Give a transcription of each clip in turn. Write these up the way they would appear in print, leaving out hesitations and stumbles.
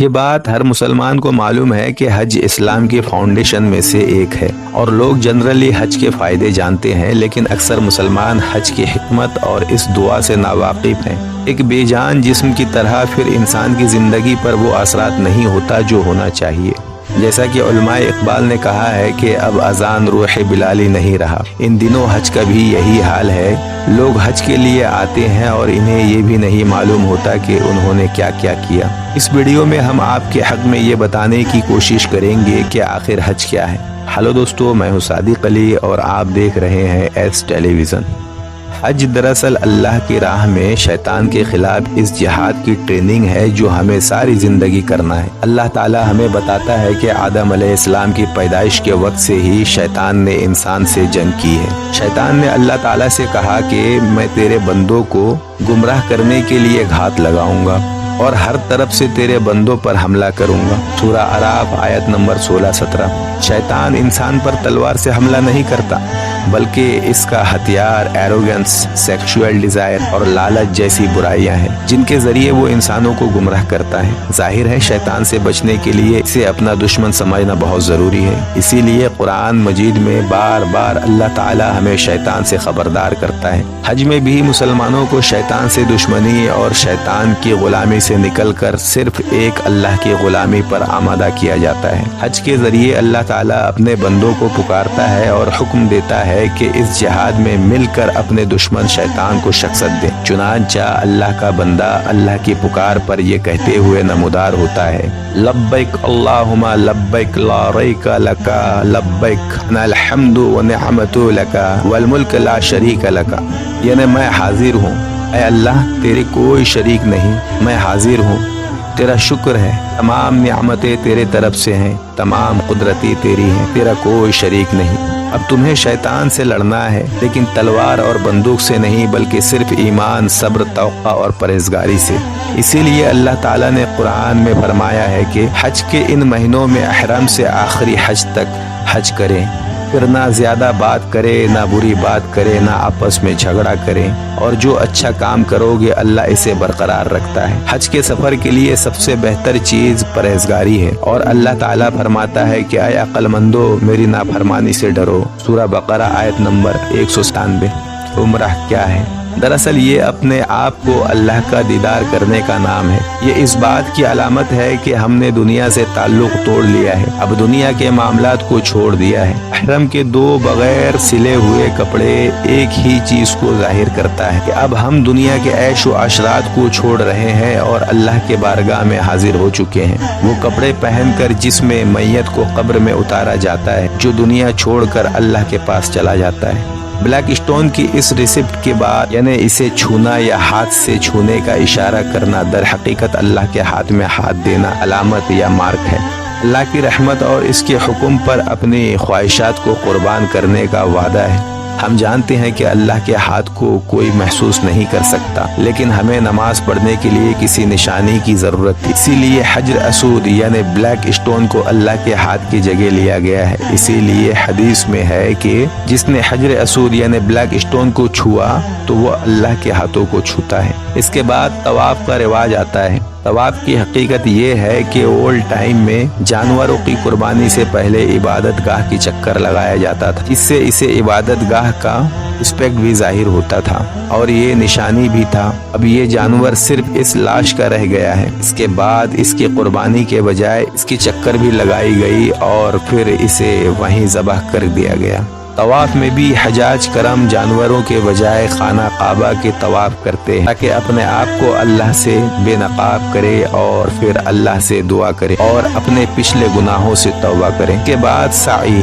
یہ بات ہر مسلمان کو معلوم ہے کہ حج اسلام کی فاؤنڈیشن میں سے ایک ہے، اور لوگ جنرلی حج کے فائدے جانتے ہیں، لیکن اکثر مسلمان حج کی حکمت اور اس دعا سے ناواقف ہیں۔ ایک بے جان جسم کی طرح پھر انسان کی زندگی پر وہ اثرات نہیں ہوتا جو ہونا چاہیے۔ جیسا کہ علماء اقبال نے کہا ہے کہ اب اذان روح بلالی نہیں رہا۔ ان دنوں حج کا بھی یہی حال ہے۔ لوگ حج کے لیے آتے ہیں اور انہیں یہ بھی نہیں معلوم ہوتا کہ انہوں نے کیا کیا کیا۔ اس ویڈیو میں ہم آپ کے حق میں یہ بتانے کی کوشش کریں گے کہ آخر حج کیا ہے۔ ہلو دوستو، میں ہوں صادق علی اور آپ دیکھ رہے ہیں ایس ٹیلی ویژن۔ حج دراصل اللہ کی راہ میں شیطان کے خلاف اس جہاد کی ٹریننگ ہے جو ہمیں ساری زندگی کرنا ہے۔ اللہ تعالی ہمیں بتاتا ہے کہ آدم علیہ السلام کی پیدائش کے وقت سے ہی شیطان نے انسان سے جنگ کی ہے۔ شیطان نے اللہ تعالی سے کہا کہ میں تیرے بندوں کو گمراہ کرنے کے لیے گھات لگاؤں گا اور ہر طرف سے تیرے بندوں پر حملہ کروں گا۔ سورہ اعراف آیت نمبر 16-17۔ شیطان انسان پر تلوار سے حملہ نہیں کرتا، بلکہ اس کا ہتھیار ایروگنس، سیکشول ڈیزائر اور لالچ جیسی برائیاں ہیں جن کے ذریعے وہ انسانوں کو گمراہ کرتا ہے۔ ظاہر ہے شیطان سے بچنے کے لیے اسے اپنا دشمن سمجھنا بہت ضروری ہے۔ اسی لیے قرآن مجید میں بار بار اللہ تعالی ہمیں شیطان سے خبردار کرتا ہے۔ حج میں بھی مسلمانوں کو شیطان سے دشمنی اور شیطان کی غلامی سے نکل کر صرف ایک اللہ کی غلامی پر آمادہ کیا جاتا ہے۔ حج کے ذریعے اللہ تعالیٰ اپنے بندوں کو پکارتا ہے اور حکم دیتا ہے کہ اس جہاد میں مل کر اپنے دشمن شیطان کو شکست دیں۔ چنانچہ اللہ کا بندہ اللہ کی پکار پر یہ کہتے ہوئے نمودار ہوتا ہے، لبیک اللہم لبیک لا ریک لک لبیک ان الحمد ونعمت لک والملک لا شریک لک، یعنی میں حاضر ہوں، اے اللہ تیرے کوئی شریک نہیں، میں حاضر ہوں، تیرا شکر ہے، تمام نعمتیں تیرے طرف سے ہیں، تمام قدرتی تیری ہیں، تیرا کوئی شریک نہیں۔ اب تمہیں شیطان سے لڑنا ہے، لیکن تلوار اور بندوق سے نہیں بلکہ صرف ایمان، صبر، توقع اور پرہیزگاری سے۔ اسی لیے اللہ تعالیٰ نے قرآن میں فرمایا ہے کہ حج کے ان مہینوں میں احرام سے آخری حج تک حج کریں، پھر نہ زیادہ بات کرے، نہ بری بات کرے، نہ آپس میں جھگڑا کریں، اور جو اچھا کام کرو گے اللہ اسے برقرار رکھتا ہے۔ حج کے سفر کے لیے سب سے بہتر چیز پرہیزگاری ہے، اور اللہ تعالیٰ فرماتا ہے کہ اے عقل مندو میری نافرمانی سے ڈرو۔ سورہ بقرہ آیت نمبر 197۔ عمرہ کیا ہے؟ دراصل یہ اپنے آپ کو اللہ کا دیدار کرنے کا نام ہے۔ یہ اس بات کی علامت ہے کہ ہم نے دنیا سے تعلق توڑ لیا ہے، اب دنیا کے معاملات کو چھوڑ دیا ہے۔ احرام کے دو بغیر سلے ہوئے کپڑے ایک ہی چیز کو ظاہر کرتا ہے کہ اب ہم دنیا کے عیش و عشرات کو چھوڑ رہے ہیں اور اللہ کے بارگاہ میں حاضر ہو چکے ہیں۔ وہ کپڑے پہن کر جس میں میت کو قبر میں اتارا جاتا ہے، جو دنیا چھوڑ کر اللہ کے پاس چلا جاتا ہے۔ بلیک اسٹون کی اس ریسپٹ کے بعد یعنی اسے چھونا یا ہاتھ سے چھونے کا اشارہ کرنا در حقیقت اللہ کے ہاتھ میں ہاتھ دینا علامت یا مارک ہے۔ اللہ کی رحمت اور اس کے حکم پر اپنی خواہشات کو قربان کرنے کا وعدہ ہے۔ ہم جانتے ہیں کہ اللہ کے ہاتھ کو کوئی محسوس نہیں کر سکتا، لیکن ہمیں نماز پڑھنے کے لیے کسی نشانی کی ضرورت تھی، اسی لیے حجر اسود یعنی بلیک اسٹون کو اللہ کے ہاتھ کی جگہ لیا گیا ہے۔ اسی لیے حدیث میں ہے کہ جس نے حجر اسود یعنی بلیک اسٹون کو چھوا تو وہ اللہ کے ہاتھوں کو چھوتا ہے۔ اس کے بعد طواف کا رواج آتا ہے۔ طواف کی حقیقت یہ ہے کہ اولڈ ٹائم میں جانوروں کی قربانی سے پہلے عبادت گاہ کی چکر لگایا جاتا تھا، جس سے اسے عبادت گاہ کا رسپیکٹ بھی ظاہر ہوتا تھا اور یہ نشانی بھی تھا۔ اب یہ جانور صرف اس لاش کا رہ گیا ہے۔ اس کے بعد اس کی قربانی کے بجائے اس کی چکر بھی لگائی گئی اور پھر اسے وہیں ذبح کر دیا گیا۔ طواف میں بھی حجاج کرم جانوروں کے بجائے خانہ کعبہ کے طواف کرتے ہیں تاکہ اپنے آپ کو اللہ سے بے نقاب کرے اور پھر اللہ سے دعا کرے اور اپنے پچھلے گناہوں سے توبہ کرے۔ کے بعد سعی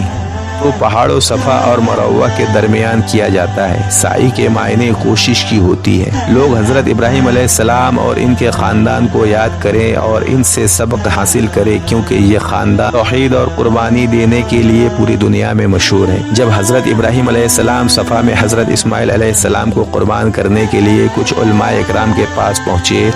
تو پہاڑوں صفا اور مروہ کے درمیان کیا جاتا ہے۔ سعی کے معنی کوشش کی ہوتی ہے۔ لوگ حضرت ابراہیم علیہ السلام اور ان کے خاندان کو یاد کریں اور ان سے سبق حاصل کریں، کیونکہ یہ خاندان توحید اور قربانی دینے کے لیے پوری دنیا میں مشہور ہے۔ جب حضرت ابراہیم علیہ السلام صفا میں حضرت اسماعیل علیہ السلام کو قربان کرنے کے لیے کچھ علماء اکرام کے پاس پہنچے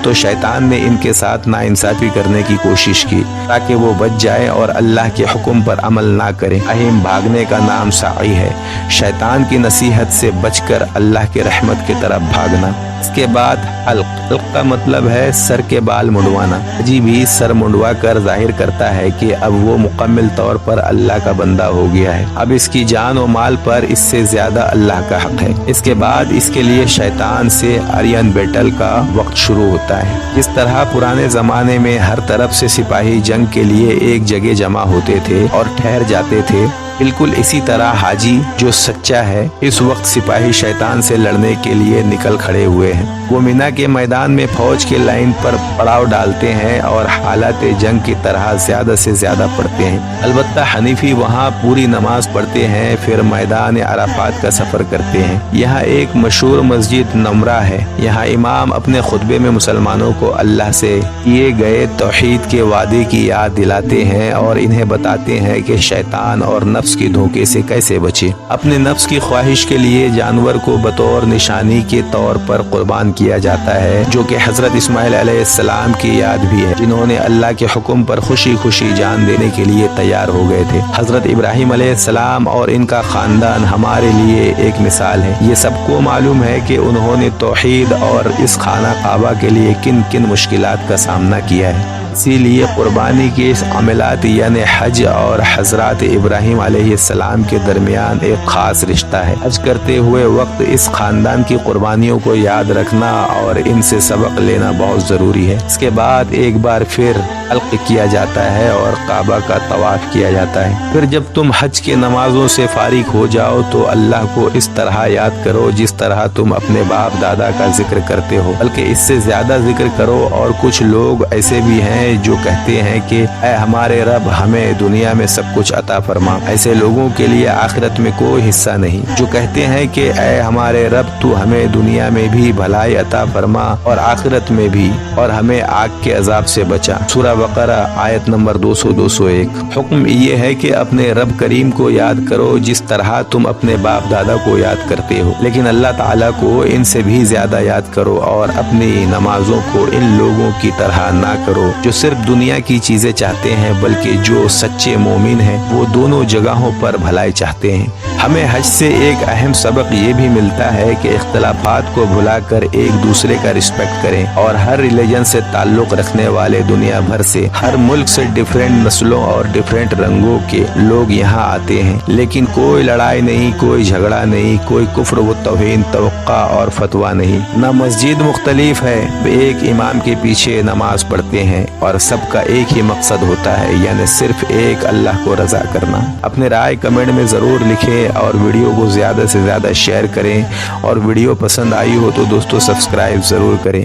تو شیطان نے ان کے ساتھ ناانصافی کرنے کی کوشش کی تاکہ وہ بچ جائیں اور اللہ کے حکم پر عمل نہ کریں۔ بھاگنے کا نام سعی ہے، شیطان کی نصیحت سے بچ کر اللہ کی رحمت کی طرف بھاگنا۔ اس کے بعد حلق کا مطلب ہے سر کے بال منڈوانا۔ حجی بھی سر منڈوا کر ظاہر کرتا ہے کہ اب وہ مکمل طور پر اللہ کا بندہ ہو گیا ہے، اب اس کی جان و مال پر اس سے زیادہ اللہ کا حق ہے۔ اس کے بعد اس کے لیے شیطان سے آرین بیٹل کا وقت شروع ہوتا ہے۔ جس طرح پرانے زمانے میں ہر طرف سے سپاہی جنگ کے لیے ایک جگہ جمع ہوتے تھے اور ٹھہر جاتے تھے، بالکل اسی طرح حاجی جو سچا ہے اس وقت سپاہی شیطان سے لڑنے کے لیے نکل کھڑے ہوئے ہیں۔ وہ مینا کے میدان میں فوج کے لائن پر پڑاؤ ڈالتے ہیں اور حالات جنگ کی طرح زیادہ سے زیادہ پڑھتے ہیں۔ البتہ حنیفی وہاں پوری نماز پڑھتے ہیں، پھر میدان عرفات کا سفر کرتے ہیں۔ یہاں ایک مشہور مسجد نمرہ ہے، یہاں امام اپنے خطبے میں مسلمانوں کو اللہ سے کیے گئے توحید کے وعدے کی یاد دلاتے ہیں اور انہیں بتاتے ہیں کہ شیطان اور نفس کے دھوکے سے کیسے بچے۔ اپنے نفس کی خواہش کے لیے جانور کو بطور نشانی کے طور پر قربان کیا جاتا ہے، جو کہ حضرت اسماعیل علیہ السلام کی یاد بھی ہے، جنہوں نے اللہ کے حکم پر خوشی خوشی جان دینے کے لیے تیار ہو گئے تھے۔ حضرت ابراہیم علیہ السلام اور ان کا خاندان ہمارے لیے ایک مثال ہے۔ یہ سب کو معلوم ہے کہ انہوں نے توحید اور اس خانہ کعبہ کے لیے کن کن مشکلات کا سامنا کیا ہے۔ اسی لیے قربانی کے اس عملات یعنی حج اور حضرات ابراہیم علیہ السلام کے درمیان ایک خاص رشتہ ہے۔ حج کرتے ہوئے وقت اس خاندان کی قربانیوں کو یاد رکھنا اور ان سے سبق لینا بہت ضروری ہے۔ اس کے بعد ایک بار پھر حلق کیا جاتا ہے اور کعبہ کا طواف کیا جاتا ہے۔ پھر جب تم حج کے نمازوں سے فارغ ہو جاؤ تو اللہ کو اس طرح یاد کرو جس طرح تم اپنے باپ دادا کا ذکر کرتے ہو، بلکہ اس سے زیادہ ذکر کرو۔ اور کچھ لوگ ایسے بھی ہیں جو کہتے ہیں کہ اے ہمارے رب ہمیں دنیا میں سب کچھ عطا فرما، ایسے لوگوں کے لیے آخرت میں کوئی حصہ نہیں۔ جو کہتے ہیں کہ اے ہمارے رب تو ہمیں دنیا میں بھی بھلائی عطا فرما اور آخرت میں بھی، اور ہمیں آگ کے عذاب سے بچا۔ سورہ بقرہ آیت نمبر 200-201۔ حکم یہ ہے کہ اپنے رب کریم کو یاد کرو جس طرح تم اپنے باپ دادا کو یاد کرتے ہو، لیکن اللہ تعالیٰ کو ان سے بھی زیادہ یاد کرو اور اپنی نمازوں کو ان لوگوں کی طرح نہ کرو جو صرف دنیا کی چیزیں چاہتے ہیں، بلکہ جو سچے مومن ہیں وہ دونوں جگہوں پر بھلائی چاہتے ہیں۔ ہمیں حج سے ایک اہم سبق یہ بھی ملتا ہے کہ اختلافات کو بھلا کر ایک دوسرے کا رسپیکٹ کریں، اور ہر ریلیجن سے تعلق رکھنے والے دنیا بھر سے، ہر ملک سے ڈیفرنٹ نسلوں اور ڈیفرنٹ رنگوں کے لوگ یہاں آتے ہیں، لیکن کوئی لڑائی نہیں، کوئی جھگڑا نہیں، کوئی کفر و توہین توقع اور فتویٰ نہیں۔ نہ مسجد مختلف ہے، ایک امام کے پیچھے نماز پڑھتے ہیں اور سب کا ایک ہی مقصد ہوتا ہے، یعنی صرف ایک اللہ کو رضا کرنا۔ اپنے رائے کمنٹ میں ضرور لکھیں اور ویڈیو کو زیادہ سے زیادہ شیئر کریں، اور ویڈیو پسند آئی ہو تو دوستو سبسکرائب ضرور کریں۔